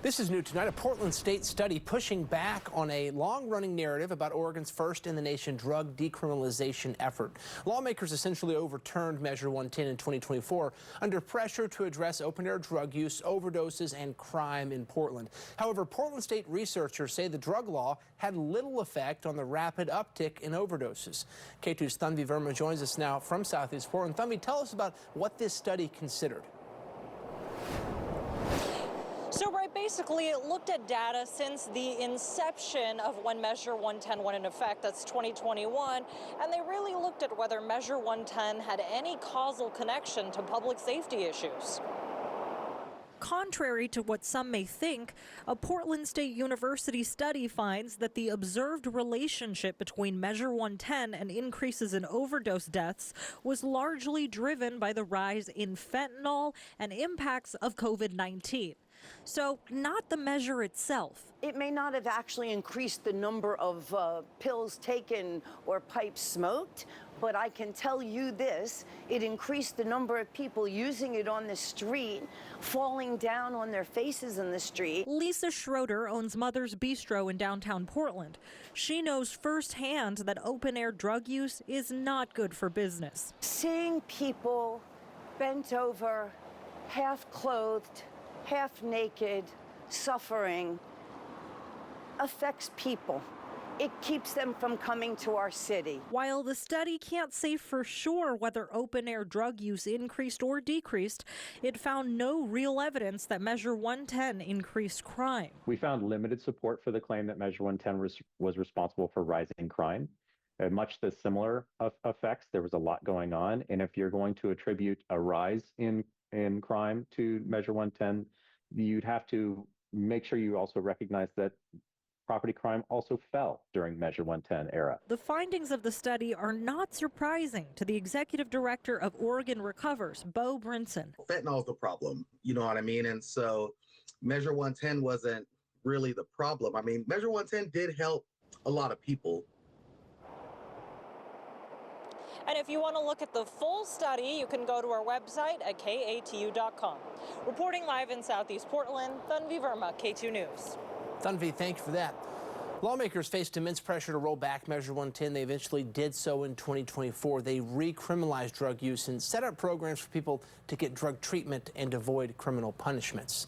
This is new tonight. A Portland state study pushing back on a long-running narrative about Oregon's first-in-the-nation drug decriminalization effort. Lawmakers essentially overturned Measure 110 in 2024 under pressure to address open-air drug use, overdoses, and crime in Portland. However, Portland state researchers say the drug law had little effect on the rapid uptick in overdoses. Katu's Tanvi Verma joins us now from Southeast Portland. Tanvi, tell us about what this study considered. So, basically it looked at data since the inception of when Measure 110 went into effect, that's 2021, and they really looked at whether Measure 110 had any causal connection to public safety issues. Contrary to what some may think, a Portland State University study finds that the observed relationship between Measure 110 and increases in overdose deaths was largely driven by the rise in fentanyl and impacts of COVID-19. So not the measure itself. It may not have actually increased the number of pills taken or pipes smoked, but I can tell you this, it increased the number of people using it on the street, falling down on their faces in the street. Lisa Schroeder owns Mother's Bistro in downtown Portland. She knows firsthand that open-air drug use is not good for business. Seeing people bent over, half-clothed, half naked, suffering, affects people. It keeps them from coming to our city. While the study can't say for sure whether open-air drug use increased or decreased, it found no real evidence that Measure 110 increased crime. We found limited support for the claim that Measure 110 was responsible for rising crime. Much the similar effects, there was a lot going on, and if you're going to attribute a rise in crime to Measure 110, you'd have to make sure you also recognize that property crime also fell during Measure 110 era. The findings of the study are not surprising to the executive director of Oregon Recovers, Bo Brinson. Fentanyl is the problem, you know what I mean? And so Measure 110 wasn't really the problem. I mean, Measure 110 did help a lot of people. And if you want to look at the full study, you can go to our website at katu.com. Reporting live in Southeast Portland, Tanvi Verma, K2 News. Tanvi, thank you for that. Lawmakers faced immense pressure to roll back Measure 110. They eventually did so in 2024. They recriminalized drug use and set up programs for people to get drug treatment and avoid criminal punishments.